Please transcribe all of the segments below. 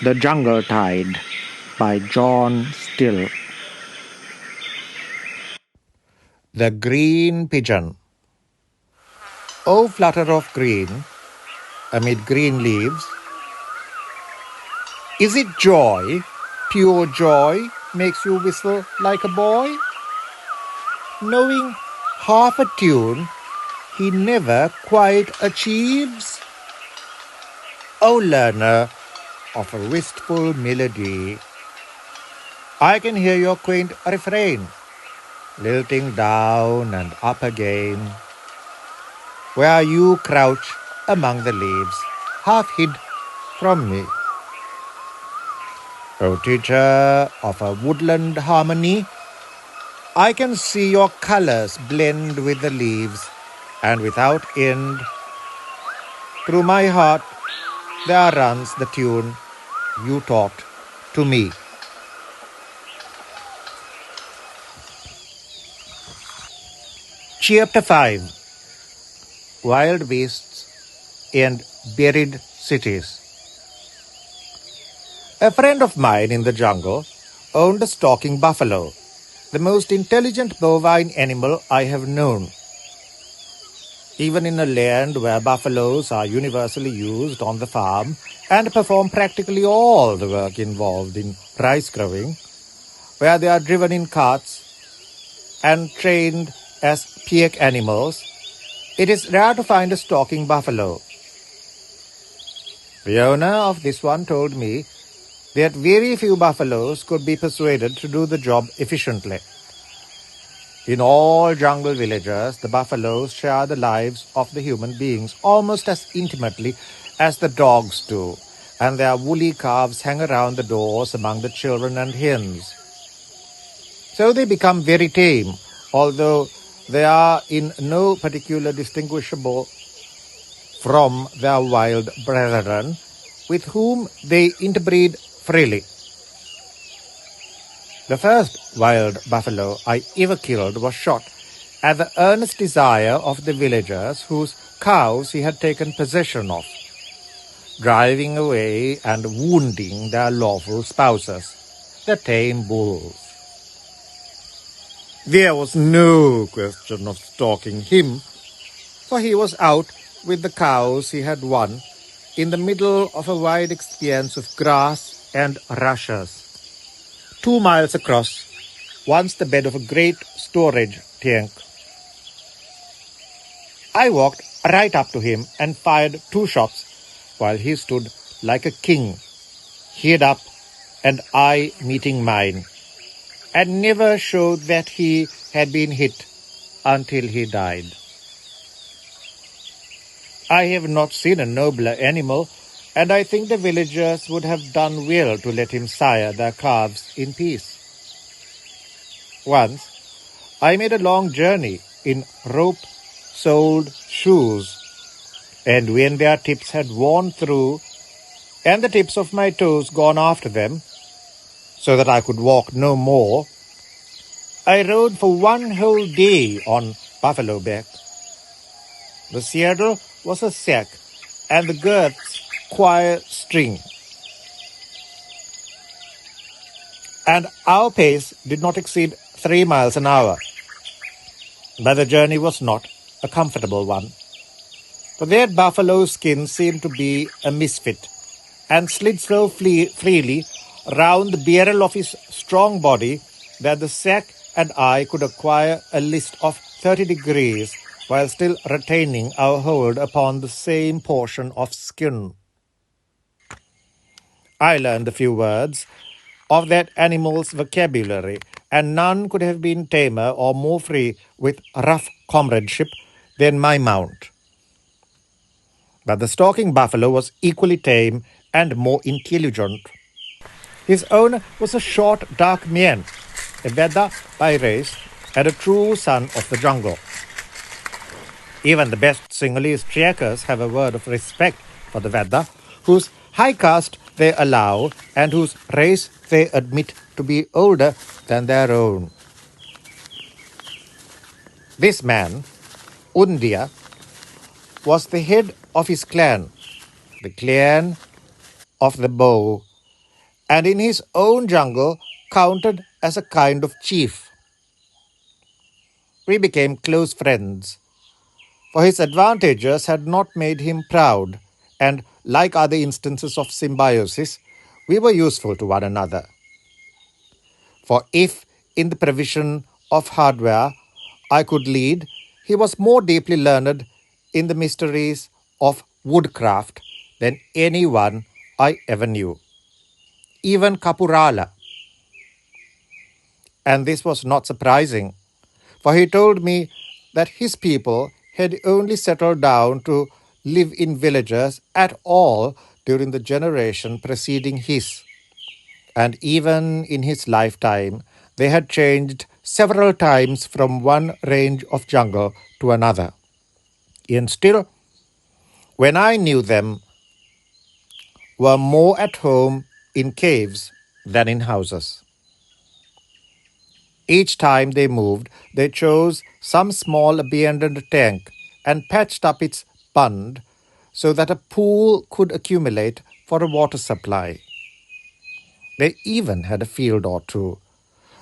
The Jungle Tide by John Still. The Green Pigeon. O flutter of green amid green leaves, is it joy, pure joy, makes you whistle like a boy? Knowing half a tune he never quite achieves? O learner of a wistful melody, I can hear your quaint refrain, lilting down and up again, where you crouch among the leaves, half hid from me. O teacher of a woodland harmony, I can see your colors blend with the leaves, and without end, through my heart there runs the tune you taught to me. Chapter 5. Wild Beasts and Buried Cities. A friend of mine in the jungle owned a stalking buffalo, the most intelligent bovine animal I have known. Even in a land where buffaloes are universally used on the farm and perform practically all the work involved in rice growing, where they are driven in carts and trained as pack animals, it is rare to find a stalking buffalo. The owner of this one told me that very few buffaloes could be persuaded to do the job efficiently. In all jungle villages, the buffaloes share the lives of the human beings almost as intimately as the dogs do, and their woolly calves hang around the doors among the children and hens. So they become very tame, although they are in no particular distinguishable from their wild brethren, with whom they interbreed freely. The first wild buffalo I ever killed was shot at the earnest desire of the villagers whose cows he had taken possession of, driving away and wounding their lawful spouses, the tame bulls. There was no question of stalking him, for he was out with the cows he had won in the middle of a wide expanse of grass and rushes, 2 miles across, once the bed of a great storage tank. I walked right up to him and fired 2 shots while he stood like a king, head up and eye meeting mine, and never showed that he had been hit until he died. I have not seen a nobler animal, and I think the villagers would have done well to let him sire their calves in peace. Once, I made a long journey in rope-soled shoes, and when their tips had worn through and the tips of my toes gone after them, so that I could walk no more, I rode for 1 whole day on buffalo back. The saddle was a sack, and the girths coir string. And our pace did not exceed 3 miles an hour. But the journey was not a comfortable one, for that buffalo skin seemed to be a misfit, and slid so freely round the barrel of his strong body that the sack and I could acquire a list of 30 degrees while still retaining our hold upon the same portion of skin. I learned a few words of that animal's vocabulary, and none could have been tamer or more free with rough comradeship than my mount. But the stalking buffalo was equally tame and more intelligent. His owner was a short, dark man, a Vedda by race, and a true son of the jungle. Even the best Sinhalese trackers have a word of respect for the Vedda, whose high caste they allow and whose race they admit to be older than their own. This man, Undia, was the head of his clan, the clan of the bow, and in his own jungle counted as a kind of chief. We became close friends, for his advantages had not made him proud, and like other instances of symbiosis, we were useful to one another. For if, in the provision of hardware, I could lead, he was more deeply learned in the mysteries of woodcraft than anyone I ever knew, even Kapurala. And this was not surprising, for he told me that his people had only settled down to live in villages at all during the generation preceding his. And even in his lifetime, they had changed several times from one range of jungle to another. And still, when I knew them, were more at home in caves than in houses. Each time they moved, they chose some small abandoned tank and patched up its bund so that a pool could accumulate for a water supply. They even had a field or two,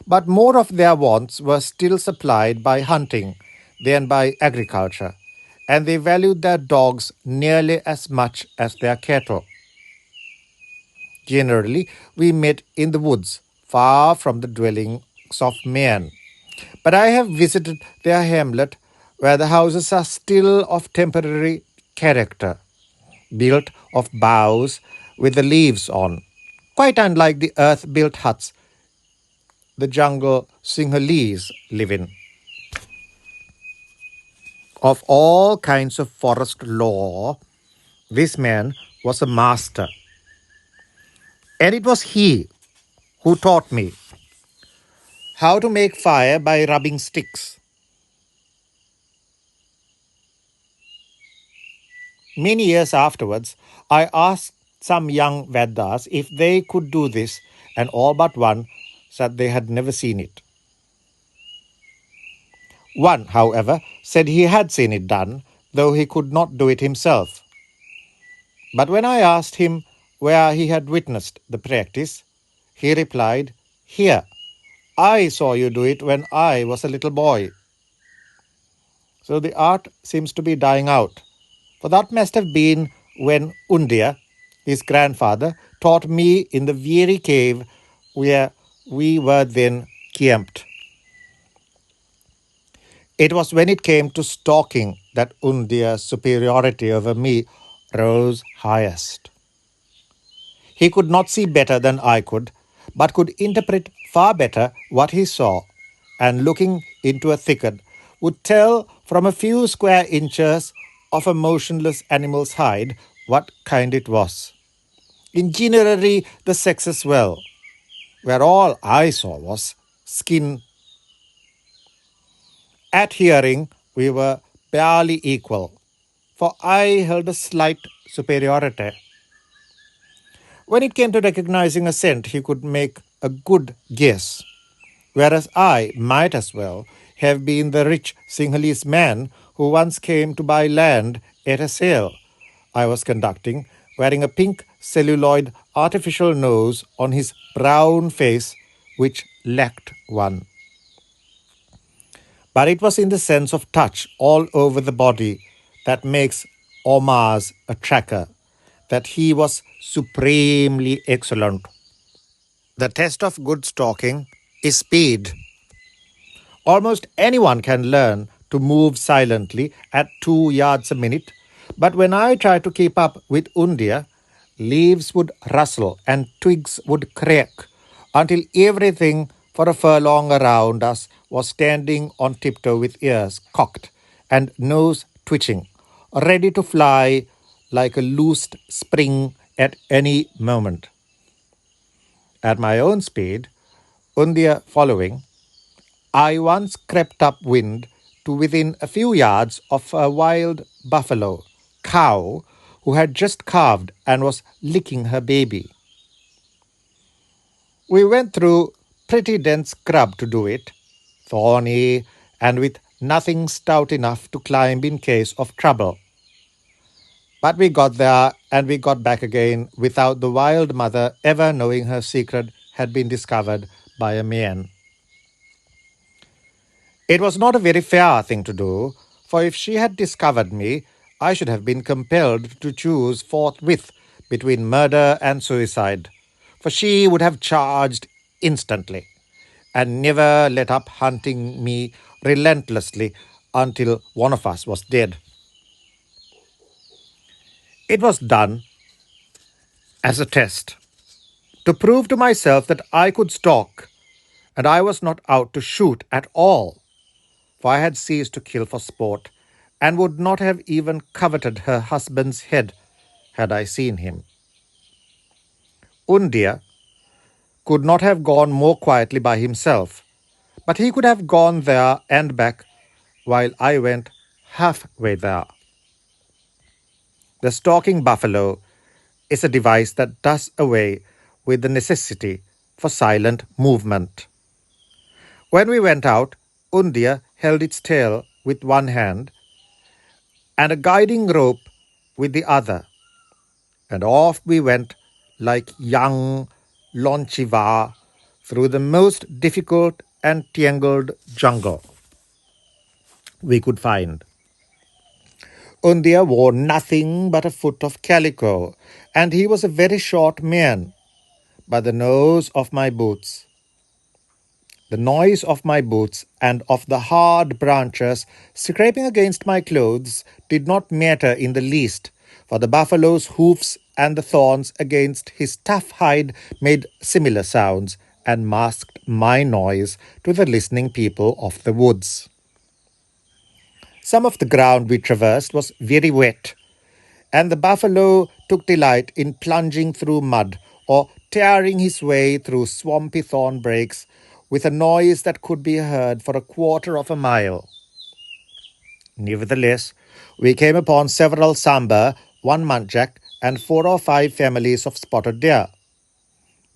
but more of their wants were still supplied by hunting than by agriculture, and they valued their dogs nearly as much as their cattle. Generally, we met in the woods, far from the dwellings of men. But I have visited their hamlet, where the houses are still of temporary character, built of boughs with the leaves on, quite unlike the earth built huts the jungle Sinhalese live in. Of all kinds of forest lore, this man was a master, and it was he who taught me how to make fire by rubbing sticks. Many years afterwards, I asked some young Vedas if they could do this, and all but one said they had never seen it. One, however, said he had seen it done, though he could not do it himself. But when I asked him where he had witnessed the practice, he replied, "Here, I saw you do it when I was a little boy." So the art seems to be dying out. For that must have been when Undia, his grandfather, taught me in the very cave where we were then camped. It was when it came to stalking that Undia's superiority over me rose highest. He could not see better than I could, but could interpret far better what he saw, and looking into a thicket, would tell from a few square inches of a motionless animal's hide what kind it was. In generally, the sex as well, where all I saw was skin. At hearing, we were barely equal, for I held a slight superiority. When it came to recognizing a scent, he could make a good guess, whereas I might as well have been the rich Sinhalese man who once came to buy land at a sale I was conducting, wearing a pink celluloid artificial nose on his brown face, which lacked one. But it was in the sense of touch all over the body that makes Omar's a tracker, that he was supremely excellent. The test of good stalking is speed. Almost anyone can learn to move silently at 2 yards a minute, but when I tried to keep up with Undia, leaves would rustle and twigs would crack until everything for a furlong around us was standing on tiptoe with ears cocked and nose twitching, ready to fly like a loosed spring at any moment. At my own speed, Undia following, I once crept upwind to within a few yards of a wild buffalo cow who had just calved and was licking her baby. We went through pretty dense scrub to do it, thorny and with nothing stout enough to climb in case of trouble. But we got there and we got back again without the wild mother ever knowing her secret had been discovered by a man. It was not a very fair thing to do, for if she had discovered me, I should have been compelled to choose forthwith between murder and suicide, for she would have charged instantly and never let up hunting me relentlessly until one of us was dead. It was done as a test, to prove to myself that I could stalk, and I was not out to shoot at all, for I had ceased to kill for sport, and would not have even coveted her husband's head had I seen him. Undia could not have gone more quietly by himself, but he could have gone there and back while I went halfway there. The stalking buffalo is a device that does away with the necessity for silent movement. When we went out, Undia held its tail with one hand and a guiding rope with the other, and off we went like young Lonchiva through the most difficult and tangled jungle we could find. Undia wore nothing but a foot of calico, and he was a very short man, but the noise of my boots and of the hard branches scraping against my clothes did not matter in the least, for the buffalo's hoofs and the thorns against his tough hide made similar sounds and masked my noise to the listening people of the woods. Some of the ground we traversed was very wet, and the buffalo took delight in plunging through mud or tearing his way through swampy thorn brakes with a noise that could be heard for a quarter of a mile. Nevertheless, we came upon several sambar, one muntjac, and 4 or 5 families of spotted deer,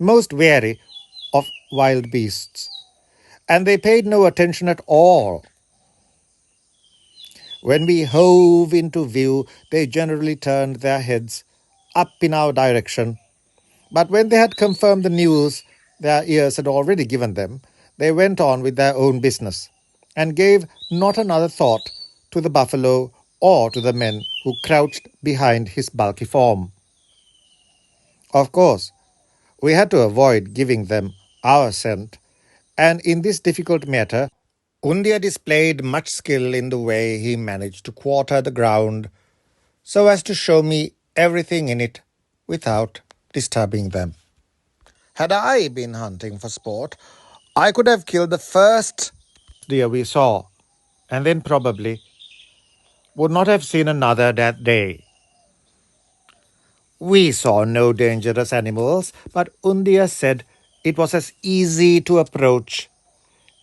most wary of wild beasts, and they paid no attention at all. When we hove into view, they generally turned their heads up in our direction. But when they had confirmed the news their ears had already given them, they went on with their own business, and gave not another thought to the buffalo or to the men who crouched behind his bulky form. Of course, we had to avoid giving them our scent, and in this difficult matter, Undia displayed much skill in the way he managed to quarter the ground so as to show me everything in it without disturbing them. Had I been hunting for sport, I could have killed the first deer we saw, and then probably would not have seen another that day. We saw no dangerous animals, but Undia said it was as easy to approach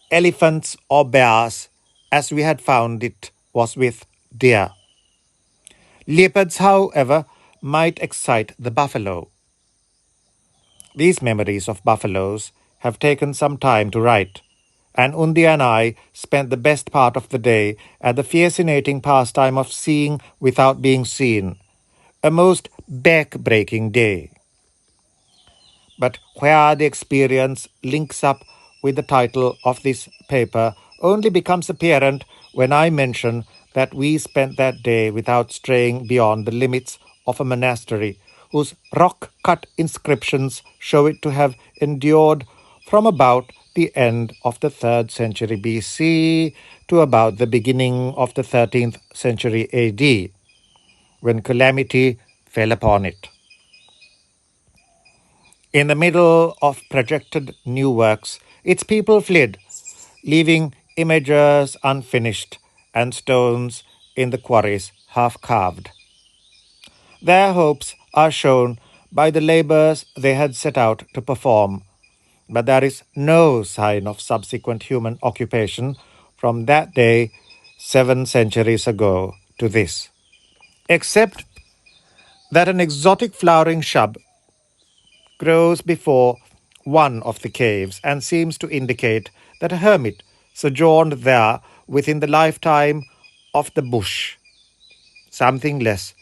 elephants or bears as we had found it was with deer. Leopards, however, might excite the buffalo. These memories of buffaloes have taken some time to write, and Undi and I spent the best part of the day at the fascinating pastime of seeing without being seen, a most back-breaking day. But where the experience links up with the title of this paper only becomes apparent when I mention that we spent that day without straying beyond the limits of a monastery whose rock-cut inscriptions show it to have endured from about the end of the 3rd century BC to about the beginning of the 13th century AD, when calamity fell upon it. In the middle of projected new works, its people fled, leaving images unfinished and stones in the quarries half carved. Their hopes are shown by the labors they had set out to perform, but there is no sign of subsequent human occupation from that day 7 centuries ago to this, except that an exotic flowering shrub grows before one of the caves and seems to indicate that a hermit sojourned there within the lifetime of the bush, something less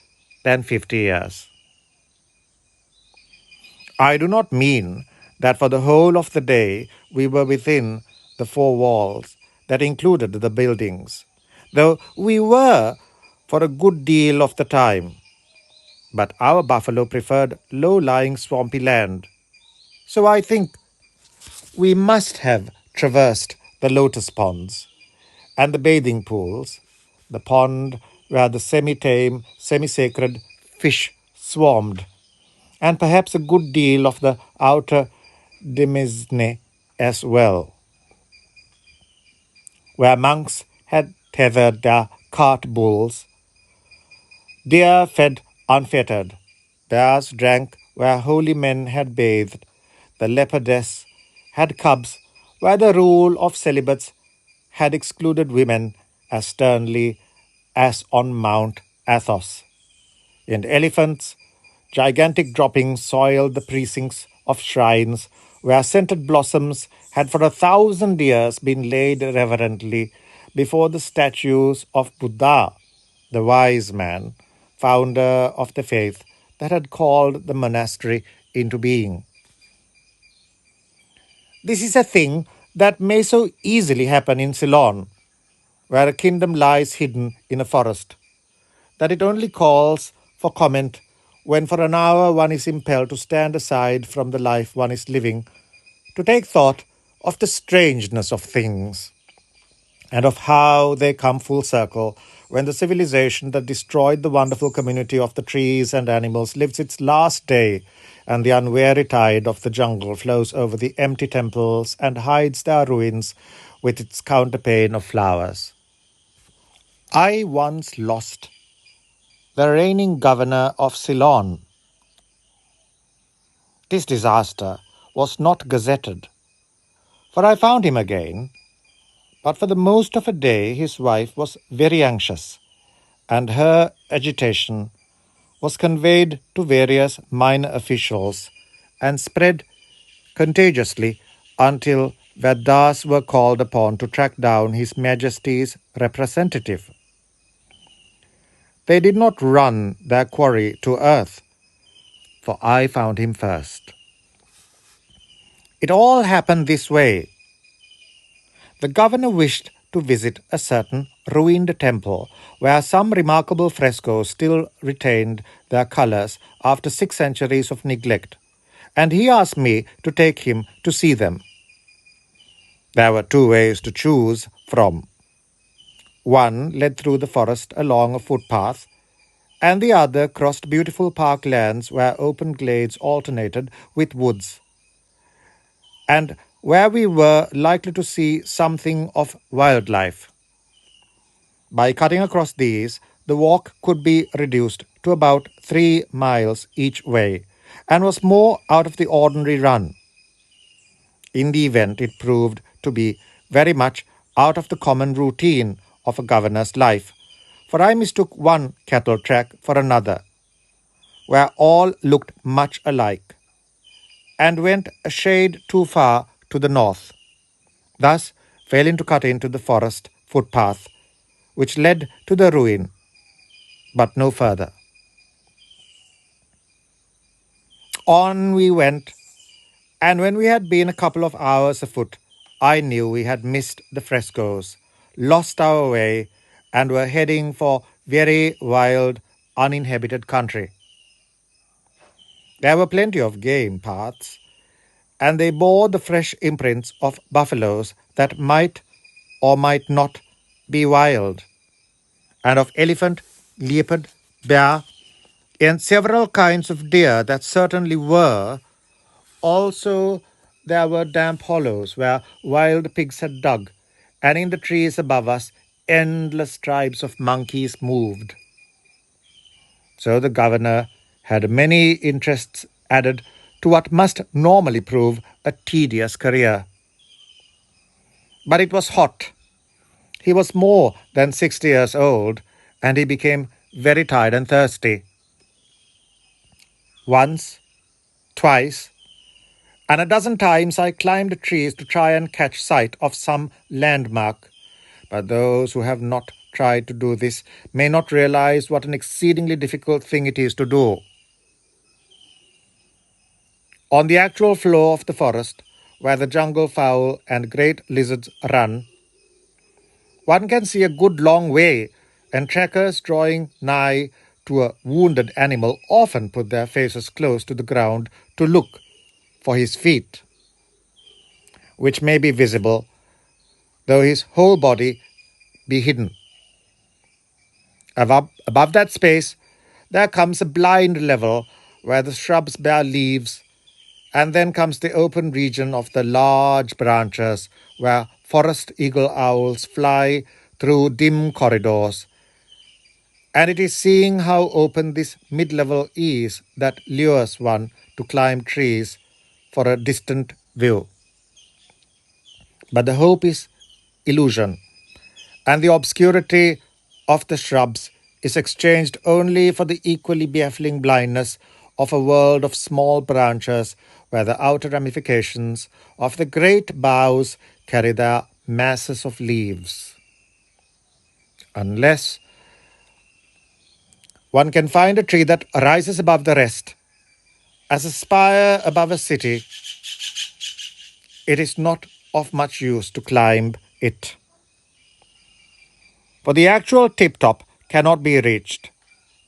than 50 years. I do not mean that for the whole of the day we were within the four walls that included the buildings, though we were for a good deal of the time. But our buffalo preferred low-lying swampy land. So I think we must have traversed the lotus ponds and the bathing pools, the pond where the semi-tame, semi-sacred fish swarmed, and perhaps a good deal of the outer demesne as well, where monks had tethered their cart bulls, deer fed unfettered, bears drank where holy men had bathed, the leopardess had cubs where the rule of celibates had excluded women as sternly as on Mount Athos. And elephants, gigantic droppings soiled the precincts of shrines where scented blossoms had for 1,000 years been laid reverently before the statues of Buddha, the wise man, founder of the faith that had called the monastery into being. This is a thing that may so easily happen in Ceylon, where a kingdom lies hidden in a forest, that it only calls for comment when for an hour one is impelled to stand aside from the life one is living, to take thought of the strangeness of things, and of how they come full circle when the civilization that destroyed the wonderful community of the trees and animals lives its last day, and the unwary tide of the jungle flows over the empty temples and hides their ruins with its counterpane of flowers. I once lost the reigning governor of Ceylon. This disaster was not gazetted, for I found him again, but for the most of a day his wife was very anxious, and her agitation was conveyed to various minor officials and spread contagiously until Vedas were called upon to track down His Majesty's representative. They did not run their quarry to earth, for I found him first. It all happened this way. The governor wished to visit a certain ruined temple where some remarkable frescoes still retained their colors after 6 centuries of neglect, and he asked me to take him to see them. There were two ways to choose from. One led through the forest along a footpath, and the other crossed beautiful park lands where open glades alternated with woods, and where we were likely to see something of wildlife. By cutting across these, the walk could be reduced to about 3 miles each way, and was more out of the ordinary run. In the event, it proved to be very much out of the common routine of a governor's life, for I mistook one cattle track for another, where all looked much alike, and went a shade too far to the north, thus failing to cut into the forest footpath, which led to the ruin, but no further. On we went, and when we had been a couple of hours afoot, I knew we had missed the frescoes, lost our way, and were heading for very wild, uninhabited country. There were plenty of game paths, and they bore the fresh imprints of buffaloes that might or might not be wild, and of elephant, leopard, bear, and several kinds of deer that certainly were. Also, there were damp hollows where wild pigs had dug, and in the trees above us, endless tribes of monkeys moved. So the governor had many interests added to what must normally prove a tedious career. But it was hot. He was more than 60 years old, and he became very tired and thirsty. Once, twice, and a dozen times I climbed trees to try and catch sight of some landmark. But those who have not tried to do this may not realize what an exceedingly difficult thing it is to do. On the actual floor of the forest, where the jungle fowl and great lizards run, one can see a good long way, and trackers drawing nigh to a wounded animal often put their faces close to the ground to look for his feet, which may be visible, though his whole body be hidden. Above that space, there comes a blind level where the shrubs bear leaves, and then comes the open region of the large branches where forest eagle owls fly through dim corridors. And it is seeing how open this mid-level is that lures one to climb trees for a distant view. But the hope is illusion, and the obscurity of the shrubs is exchanged only for the equally baffling blindness of a world of small branches where the outer ramifications of the great boughs carry their masses of leaves. Unless one can find a tree that rises above the rest, as a spire above a city, it is not of much use to climb it. For the actual tip top cannot be reached,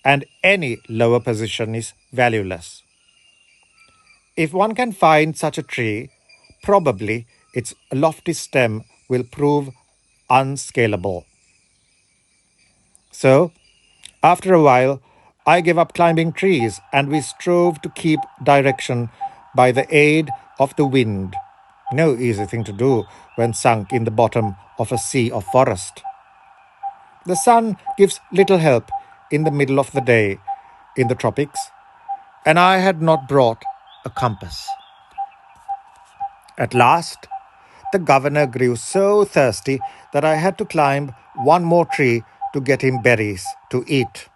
and any lower position is valueless. If one can find such a tree, probably its lofty stem will prove unscalable. So, after a while, I gave up climbing trees and we strove to keep direction by the aid of the wind. No easy thing to do when sunk in the bottom of a sea of forest. The sun gives little help in the middle of the day in the tropics, and I had not brought a compass. At last, the governor grew so thirsty that I had to climb one more tree to get him berries to eat.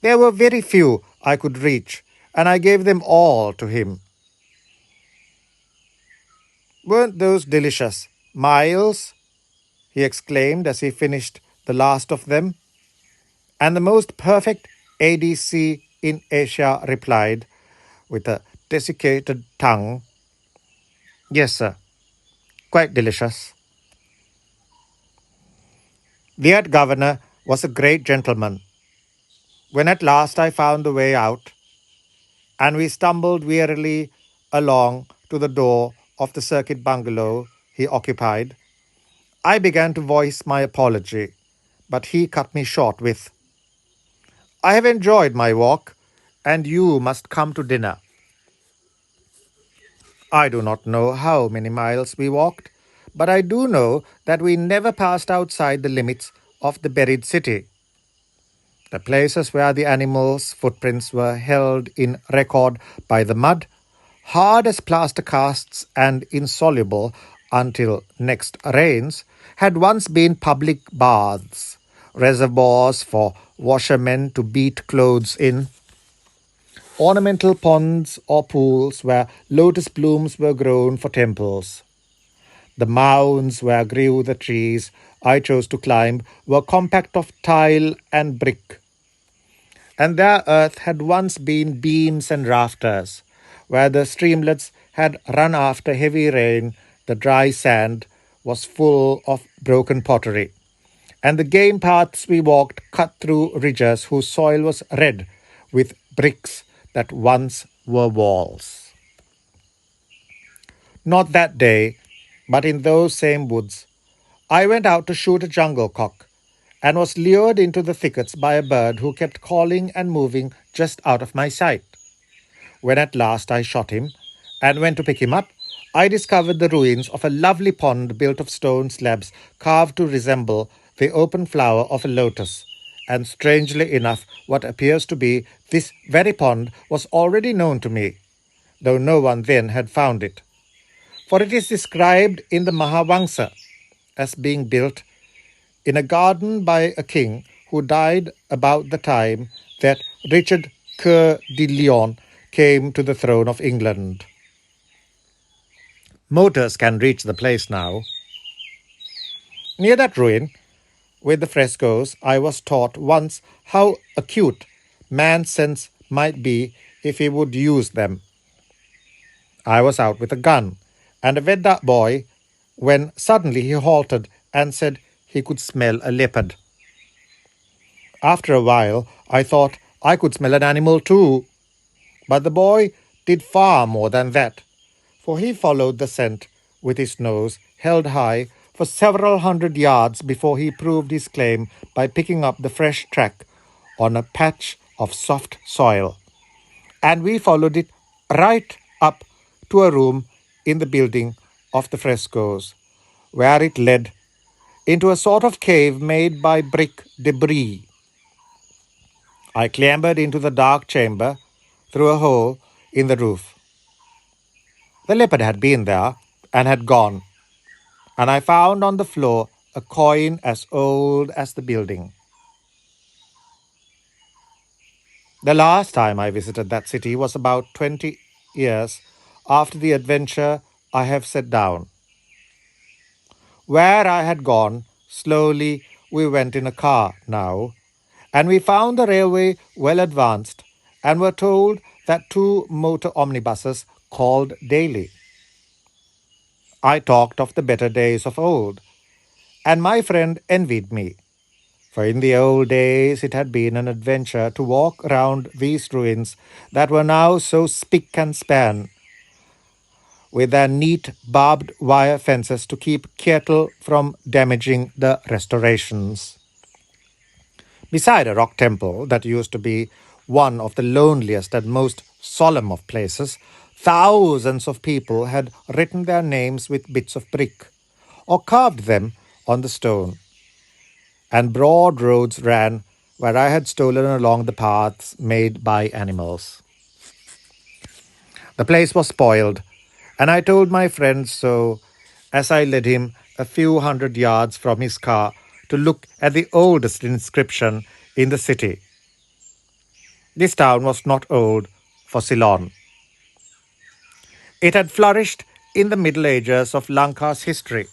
There were very few I could reach, and I gave them all to him. Weren't those delicious, Miles? He exclaimed as he finished the last of them. And the most perfect ADC in Asia replied, with a desiccated tongue, "Yes, sir, quite delicious." The head governor was a great gentleman. When at last I found the way out, and we stumbled wearily along to the door of the circuit bungalow he occupied, I began to voice my apology, but he cut me short with, "I have enjoyed my walk, and you must come to dinner." I do not know how many miles we walked, but I do know that we never passed outside the limits of the buried city. The places where the animals' footprints were held in record by the mud, hard as plaster casts and insoluble until next rains, had once been public baths, reservoirs for washermen to beat clothes in, ornamental ponds or pools where lotus blooms were grown for temples. The mounds where grew the trees I chose to climb were compact of tile and brick, and their earth had once been beams and rafters. Where the streamlets had run after heavy rain, the dry sand was full of broken pottery, and the game paths we walked cut through ridges whose soil was red with bricks that once were walls. Not that day, but in those same woods, I went out to shoot a jungle cock and was lured into the thickets by a bird who kept calling and moving just out of my sight. When at last I shot him and went to pick him up, I discovered the ruins of a lovely pond built of stone slabs carved to resemble the open flower of a lotus. And strangely enough, what appears to be this very pond was already known to me, though no one then had found it. For it is described in the Mahavamsa as being built in a garden by a king who died about the time that Richard Coeur de Lion came to the throne of England. Motors can reach the place now. Near that ruin, With the frescoes, I was taught once how acute man's sense might be if he would use them. I was out with a gun and a Vedda boy when suddenly he halted and said he could smell a leopard. After a while, I thought I could smell an animal too, but the boy did far more than that, for he followed the scent with his nose held high for several hundred yards before he proved his claim by picking up the fresh track on a patch of soft soil. And we followed it right up to a room in the building of the frescoes, where it led into a sort of cave made by brick debris. I clambered into the dark chamber through a hole in the roof. The leopard had been there and had gone, and I found on the floor a coin as old as the building. The last time I visited that city was about 20 years after the adventure I have set down. Where I had gone, slowly we went in a car now, and we found the railway well advanced and were told that two motor omnibuses called daily. I talked of the better days of old, and my friend envied me, for in the old days it had been an adventure to walk round these ruins that were now so spick and span, with their neat barbed wire fences to keep cattle from damaging the restorations. Beside a rock temple that used to be one of the loneliest and most solemn of places, thousands of people had written their names with bits of brick or carved them on the stone, and broad roads ran where I had stolen along the paths made by animals. The place was spoiled, and I told my friend so as I led him a few hundred yards from his car to look at the oldest inscription in the city. This town was not old for Ceylon. It had flourished in the Middle Ages of Lanka's history,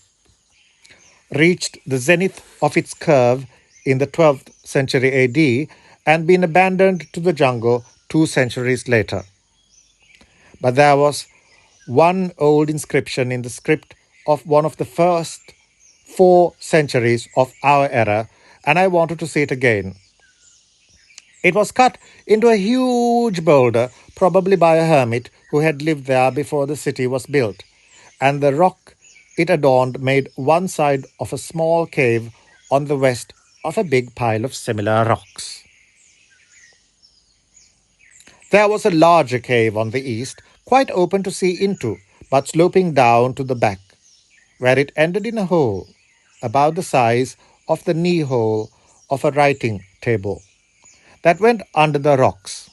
reached the zenith of its curve in the 12th century AD, and been abandoned to the jungle 2 centuries later. But there was one old inscription in the script of one of the first 4 centuries of our era, and I wanted to see it again. It was cut into a huge boulder, probably by a hermit who had lived there before the city was built, and the rock it adorned made one side of a small cave on the west of a big pile of similar rocks. There was a larger cave on the east, quite open to see into, but sloping down to the back, where it ended in a hole about the size of the knee hole of a writing table that went under the rocks.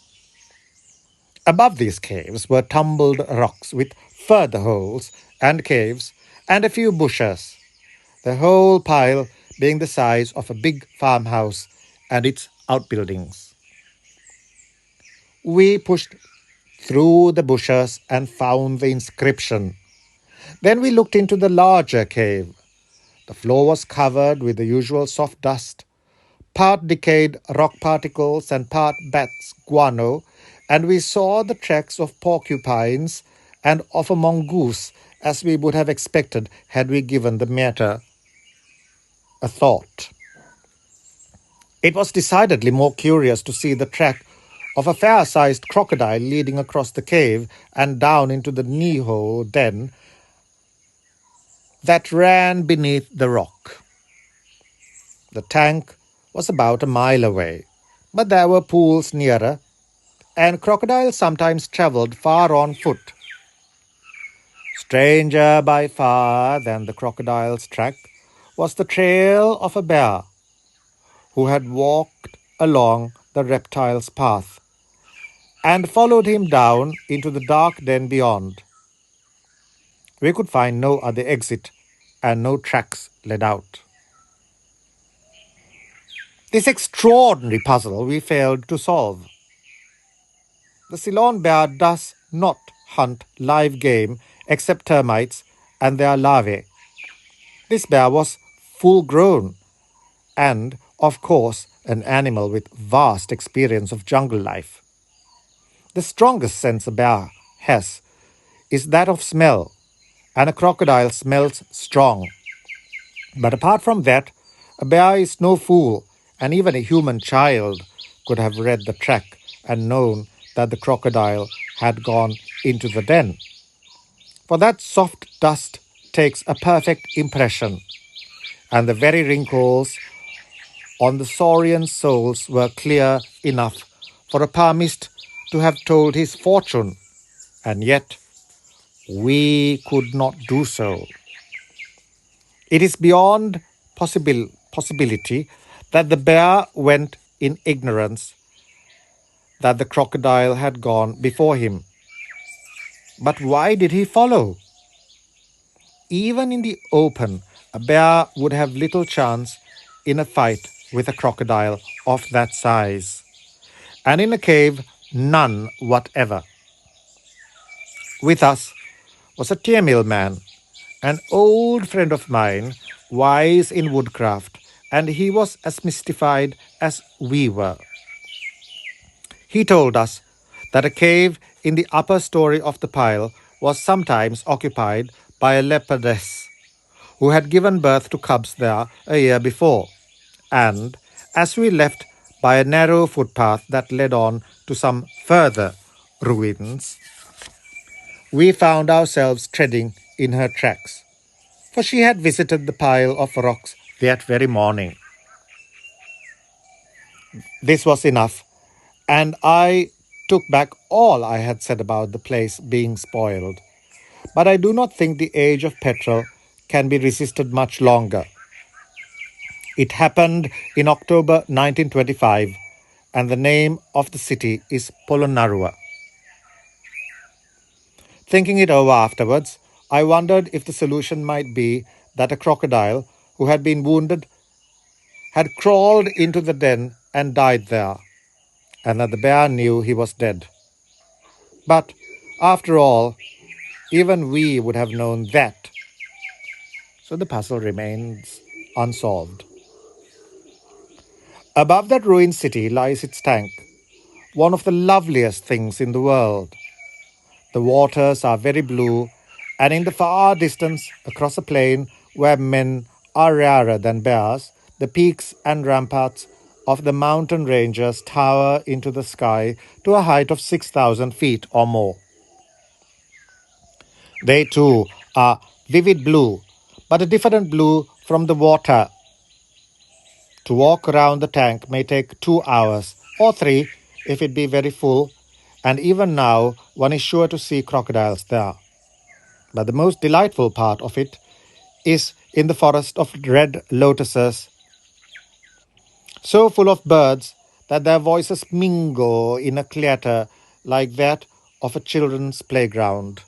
Above these caves were tumbled rocks with further holes and caves and a few bushes, the whole pile being the size of a big farmhouse and its outbuildings. We pushed through the bushes and found the inscription. Then we looked into the larger cave. The floor was covered with the usual soft dust, part decayed rock particles and part bats' guano, and we saw the tracks of porcupines and of a mongoose, as we would have expected had we given the matter a thought. It was decidedly more curious to see the track of a fair-sized crocodile leading across the cave and down into the knee-hole den that ran beneath the rock. The tank was about a mile away, but there were pools nearer, and crocodiles sometimes travelled far on foot. Stranger by far than the crocodile's track was the trail of a bear who had walked along the reptile's path and followed him down into the dark den beyond. We could find no other exit, and no tracks led out. This extraordinary puzzle we failed to solve. The Ceylon bear does not hunt live game except termites and their larvae. This bear was full grown and, of course, an animal with vast experience of jungle life. The strongest sense a bear has is that of smell, and a crocodile smells strong. But apart from that, a bear is no fool, and even a human child could have read the track and known that the crocodile had gone into the den. For that soft dust takes a perfect impression, and the very wrinkles on the saurian soles were clear enough for a palmist to have told his fortune, and yet we could not do so. It is beyond possibility that the bear went in ignorance that the crocodile had gone before him. But why did he follow? Even in the open, a bear would have little chance in a fight with a crocodile of that size, and in a cave, none whatever. With us was a Tamil man, an old friend of mine, wise in woodcraft, and he was as mystified as we were. He told us that a cave in the upper story of the pile was sometimes occupied by a leopardess who had given birth to cubs there a year before, and as we left by a narrow footpath that led on to some further ruins, we found ourselves treading in her tracks, for she had visited the pile of rocks that very morning. This was enough, and I took back all I had said about the place being spoiled. But I do not think the age of petrol can be resisted much longer. It happened in October 1925, and the name of the city is Polonnaruwa. Thinking it over afterwards, I wondered if the solution might be that a crocodile who had been wounded had crawled into the den and died there, and that the bear knew he was dead. But, after all, even we would have known that. So the puzzle remains unsolved. Above that ruined city lies its tank, one of the loveliest things in the world. The waters are very blue, and in the far distance, across a plain where men are rarer than bears, the peaks and ramparts of the mountain ranges tower into the sky to a height of 6,000 feet or more. They too are vivid blue, but a different blue from the water. To walk around the tank may take 2 hours, or 3 if it be very full, and even now one is sure to see crocodiles there. But the most delightful part of it is in the forest of red lotuses, so full of birds that their voices mingle in a clatter like that of a children's playground.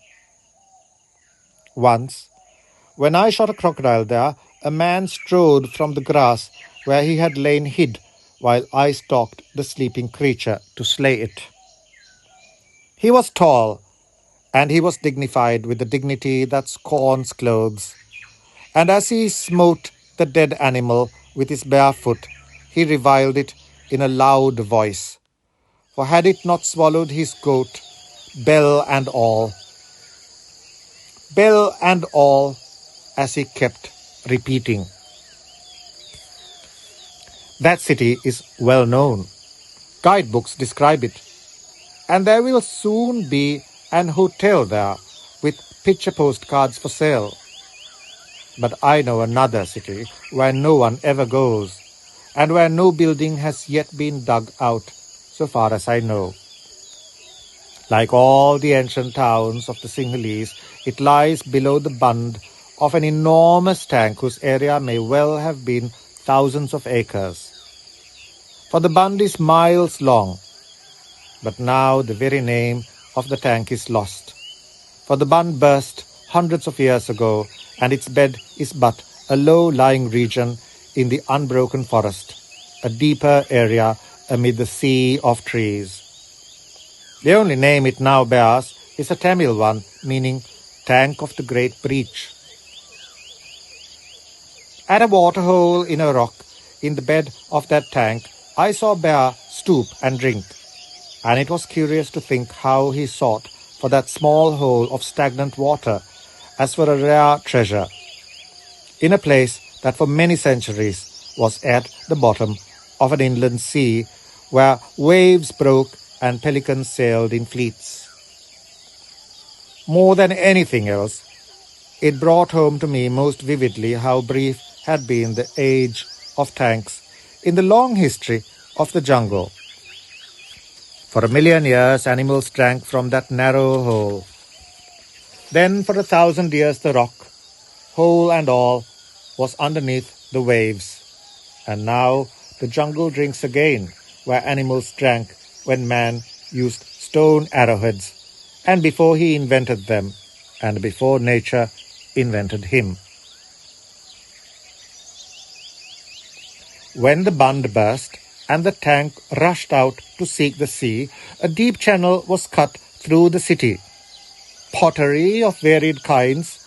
Once, when I shot a crocodile there, a man strode from the grass where he had lain hid while I stalked the sleeping creature to slay it. He was tall, and he was dignified with the dignity that scorns clothes. And as he smote the dead animal with his bare foot, he reviled it in a loud voice. For had it not swallowed his goat, bell and all, as he kept repeating. That city is well known. Guidebooks describe it. And there will soon be an hotel there with picture postcards for sale. But I know another city where no one ever goes, and where no building has yet been dug out, so far as I know. Like all the ancient towns of the Sinhalese, it lies below the bund of an enormous tank whose area may well have been thousands of acres. For the bund is miles long, but now the very name of the tank is lost. For the bund burst hundreds of years ago, and its bed is but a low-lying region in the unbroken forest, a deeper area amid the sea of trees. The only name it now bears is a Tamil one, meaning Tank of the Great Breach. At a waterhole in a rock, in the bed of that tank, I saw a bear stoop and drink, and it was curious to think how he sought for that small hole of stagnant water as for a rare treasure, in a place that for many centuries was at the bottom of an inland sea where waves broke and pelicans sailed in fleets. More than anything else, it brought home to me most vividly how brief had been the age of tanks in the long history of the jungle. For a million years, animals drank from that narrow hole. Then, for 1,000 years, the rock, whole and all, was underneath the waves. And now the jungle drinks again, where animals drank when man used stone arrowheads, and before he invented them, and before nature invented him. When the bund burst and the tank rushed out to seek the sea, a deep channel was cut through the city. Pottery of varied kinds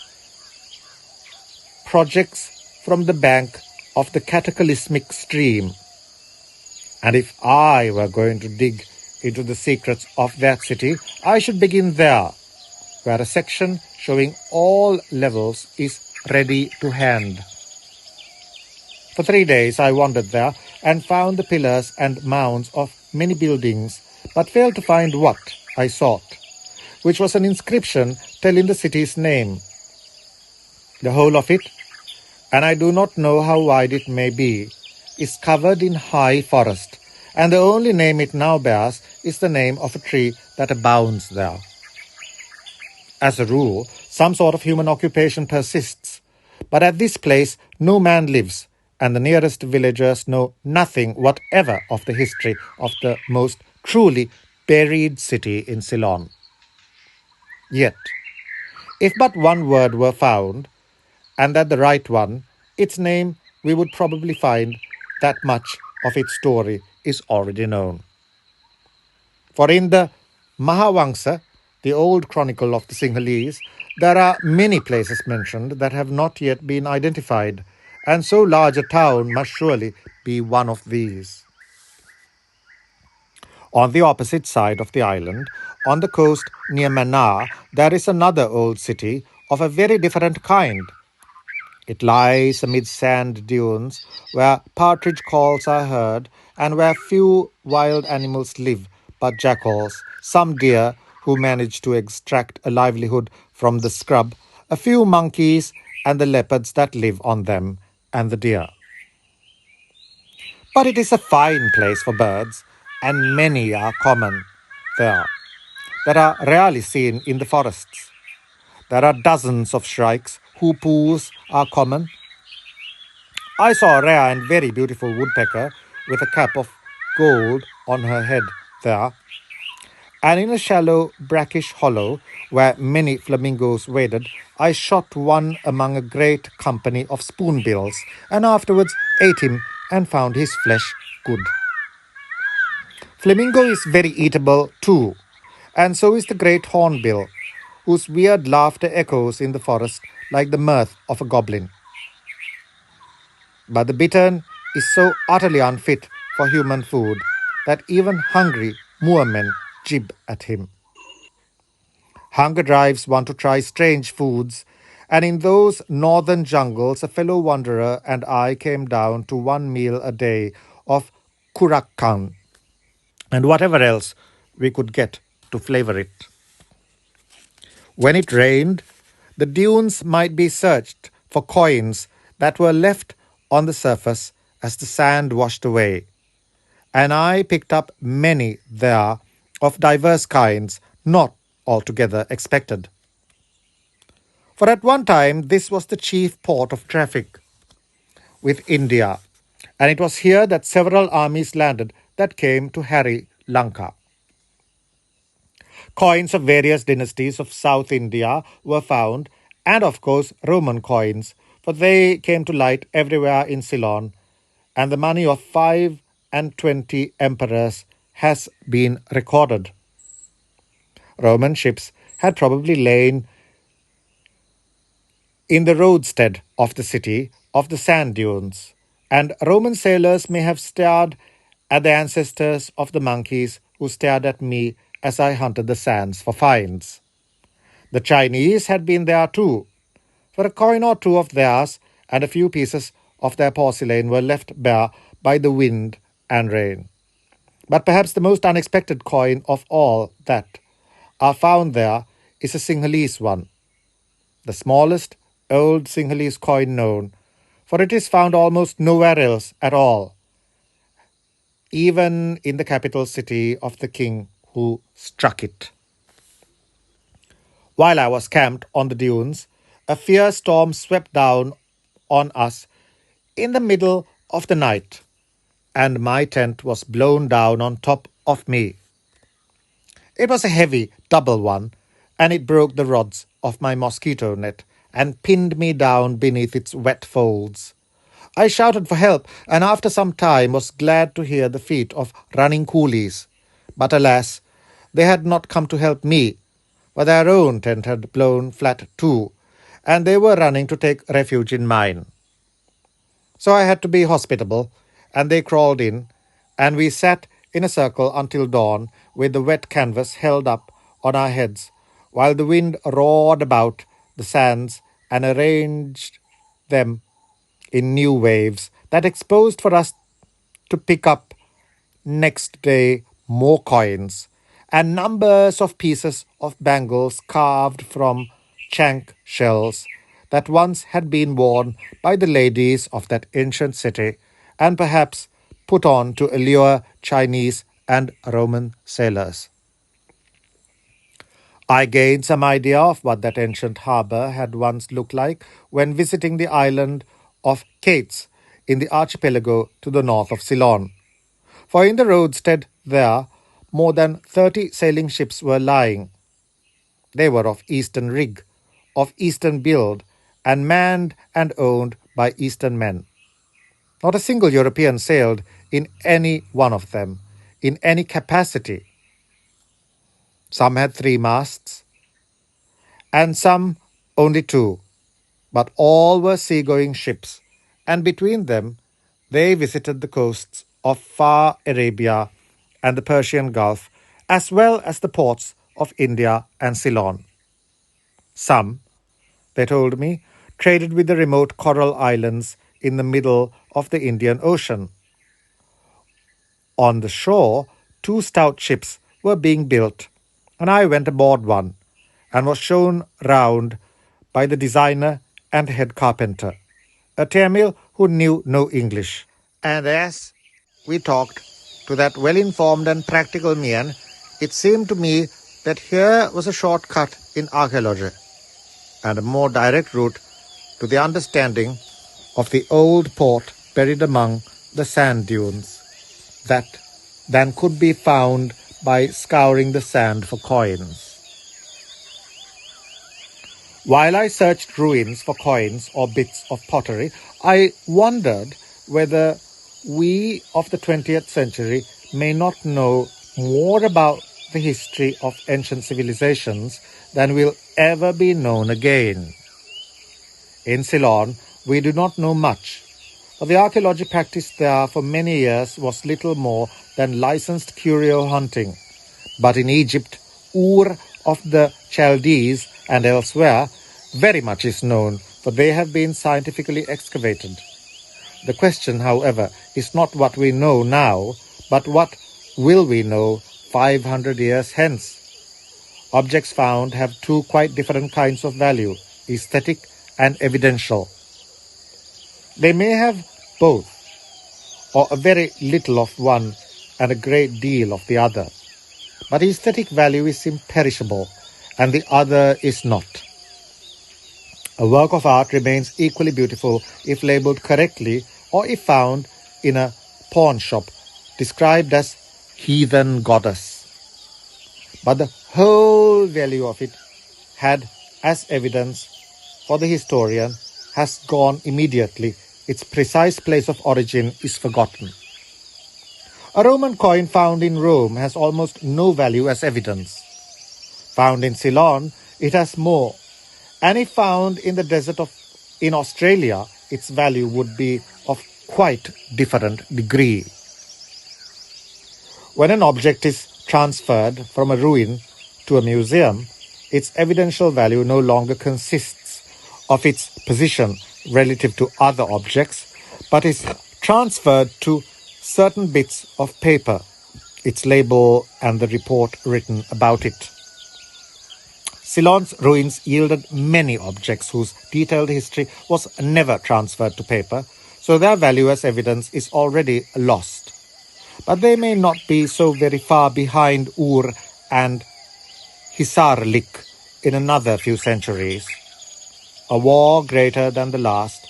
projects from the bank of the cataclysmic stream. And if I were going to dig into the secrets of that city, I should begin there, where a section showing all levels is ready to hand. For 3 days I wandered there and found the pillars and mounds of many buildings, but failed to find what I sought, which was an inscription telling the city's name. The whole of it, and I do not know how wide it may be, is covered in high forest, and the only name it now bears is the name of a tree that abounds there. As a rule, some sort of human occupation persists, but at this place no man lives, and the nearest villagers know nothing whatever of the history of the most truly buried city in Ceylon. Yet, if but one word were found, and that the right one, its name we would probably find that much of its story is already known. For in the Mahavamsa, the old chronicle of the Sinhalese, there are many places mentioned that have not yet been identified, and so large a town must surely be one of these. On the opposite side of the island, on the coast near Mannar, there is another old city of a very different kind. It lies amid sand dunes where partridge calls are heard and where few wild animals live but jackals, some deer who manage to extract a livelihood from the scrub, a few monkeys, and the leopards that live on them, and the deer. But it is a fine place for birds, and many are common there, that are rarely seen in the forests. There are dozens of shrikes, hoopoes are common. I saw a rare and very beautiful woodpecker with a cap of gold on her head there, and in a shallow brackish hollow where many flamingos waded, I shot one among a great company of spoonbills, and afterwards ate him and found his flesh good. Flamingo is very eatable too, and so is the great hornbill, whose weird laughter echoes in the forest like the mirth of a goblin. But the bittern is so utterly unfit for human food that even hungry moormen jib at him. Hunger drives one to try strange foods, and in those northern jungles a fellow wanderer and I came down to one meal a day of kurakkan and whatever else we could get to flavor it. When it rained, the dunes might be searched for coins that were left on the surface as the sand washed away, and I picked up many there of diverse kinds, not altogether expected. For at one time this was the chief port of traffic with India, and it was here that several armies landed that came to harry Lanka. Coins of various dynasties of South India were found, and of course Roman coins, for they came to light everywhere in Ceylon, and the money of 25 emperors has been recorded. Roman ships had probably lain in the roadstead of the city of the sand dunes, And Roman sailors may have stared at the ancestors of the monkeys who stared at me as I hunted the sands for finds. The Chinese had been there too, for a coin or two of theirs and a few pieces of their porcelain were left bare by the wind and rain. But perhaps the most unexpected coin of all that are found there is a Sinhalese one, the smallest old Sinhalese coin known, for it is found almost nowhere else at all, even in the capital city of the king who struck it. While I was camped on the dunes, a fierce storm swept down on us in the middle of the night, and my tent was blown down on top of me. It was a heavy double one, and it broke the rods of my mosquito net and pinned me down beneath its wet folds. I shouted for help, and after some time was glad to hear the feet of running coolies. But alas, they had not come to help me, for their own tent had blown flat too, and they were running to take refuge in mine. So I had to be hospitable, and they crawled in, and we sat in a circle until dawn with the wet canvas held up on our heads, while the wind roared about the sands and arranged them in new waves that exposed for us to pick up next day more coins and numbers of pieces of bangles carved from chank shells that once had been worn by the ladies of that ancient city and perhaps put on to allure Chinese and Roman sailors. I gained some idea of what that ancient harbour had once looked like when visiting the island of Cates in the archipelago to the north of Ceylon. For in the roadstead there, more than 30 sailing ships were lying. They were of Eastern rig, of Eastern build, and manned and owned by Eastern men. Not a single European sailed in any one of them, in any capacity. Some had 3 masts, and some only 2, but all were seagoing ships, and between them they visited the coasts of far Arabia and the Persian Gulf, as well as the ports of India and Ceylon. Some, they told me, traded with the remote coral islands in the middle of the Indian Ocean. On the shore, 2 stout ships were being built, and I went aboard one and was shown round by the designer and head carpenter, a Tamil who knew no English. And as we talked to that well-informed and practical man, it seemed to me that here was a shortcut in archaeology and a more direct route to the understanding of the old port buried among the sand dunes that than could be found by scouring the sand for coins. While I searched ruins for coins or bits of pottery, I wondered whether we of the 20th century may not know more about the history of ancient civilizations than will ever be known again. In Ceylon, we do not know much, for the archaeology practiced there for many years was little more than licensed curio hunting. But in Egypt, Ur of the Chaldees and elsewhere, very much is known, for they have been scientifically excavated. The question, however, is not what we know now, but what will we know 500 years hence? Objects found have 2 quite different kinds of value, aesthetic and evidential. They may have both, or a very little of one and a great deal of the other. But aesthetic value is imperishable, and the other is not. A work of art remains equally beautiful if labeled correctly or if found in a pawn shop described as heathen goddess. But the whole value of it had as evidence for the historian has gone immediately. Its precise place of origin is forgotten. A Roman coin found in Rome has almost no value as evidence. Found in Ceylon, it has more. And if found in the desert in Australia, its value would be of quite different degree. When an object is transferred from a ruin to a museum, its evidential value no longer consists of its position relative to other objects, but is transferred to certain bits of paper, its label, and the report written about it. Ceylon's ruins yielded many objects whose detailed history was never transferred to paper, so their value as evidence is already lost. But they may not be so very far behind Ur and Hisarlik in another few centuries. A war greater than the last,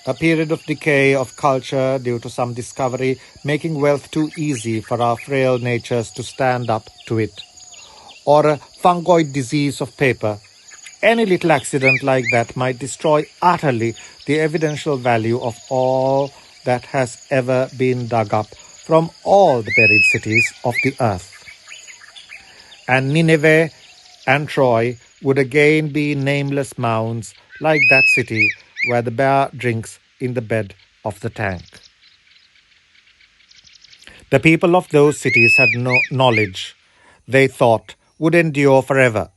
a period of decay of culture due to some discovery making wealth too easy for our frail natures to stand up to it, or a fungoid disease of paper. Any little accident like that might destroy utterly the evidential value of all that has ever been dug up from all the buried cities of the earth. And Nineveh and Troy would again be nameless mounds like that city where the bear drinks in the bed of the tank. The people of those cities had no knowledge they thought would endure forever.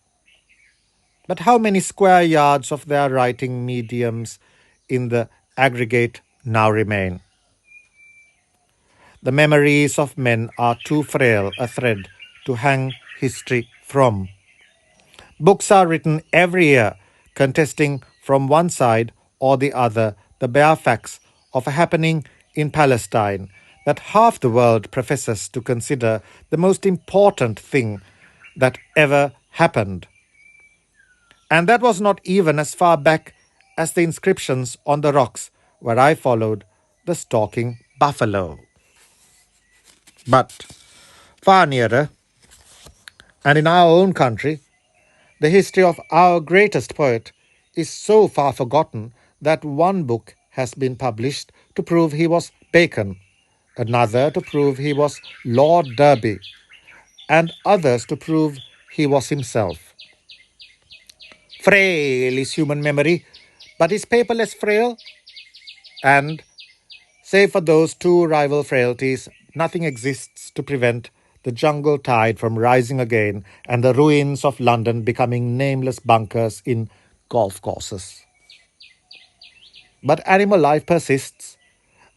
But how many square yards of their writing mediums in the aggregate now remain? The memories of men are too frail a thread to hang history from. Books are written every year, contesting from one side or the other the bare facts of a happening in Palestine that half the world professes to consider the most important thing that ever happened. And that was not even as far back as the inscriptions on the rocks where I followed the stalking buffalo. But far nearer, and in our own country, the history of our greatest poet is so far forgotten that one book has been published to prove he was Bacon, another to prove he was Lord Derby, and others to prove he was himself. Frail is human memory, but is paper less frail? And, save for those two rival frailties, nothing exists to prevent the jungle tide from rising again and the ruins of London becoming nameless bunkers in golf courses. But animal life persists,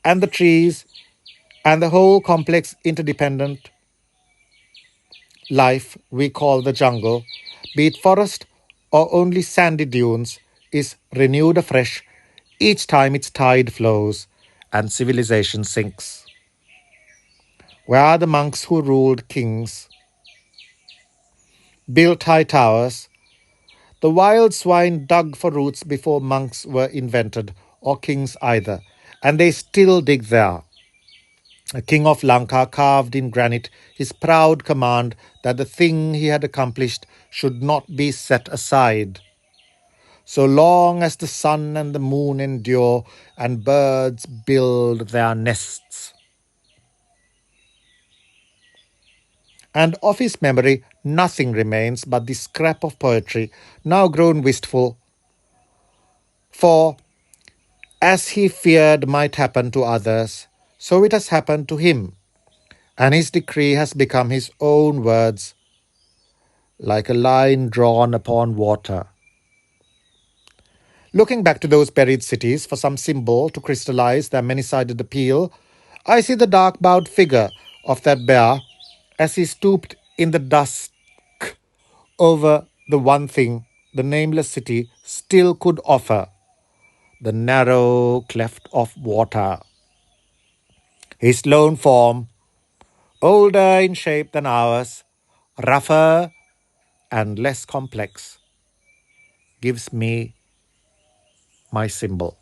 and the trees and the whole complex interdependent life we call the jungle, be it forest or only sandy dunes, is renewed afresh each time its tide flows and civilization sinks. Where are the monks who ruled kings, built high towers? The wild swine dug for roots before monks were invented, or kings either, and they still dig there. A king of Lanka carved in granite his proud command that the thing he had accomplished should not be set aside. So long as the sun and the moon endure and birds build their nests. And of his memory nothing remains but the scrap of poetry, now grown wistful, for as he feared might happen to others, so it has happened to him, and his decree has become his own words, like a line drawn upon water. Looking back to those buried cities for some symbol to crystallize their many-sided appeal, I see the dark-bowed figure of that bear as he stooped in the dusk over the one thing the nameless city still could offer, the narrow cleft of water. His lone form, older in shape than ours, rougher and less complex, gives me my symbol.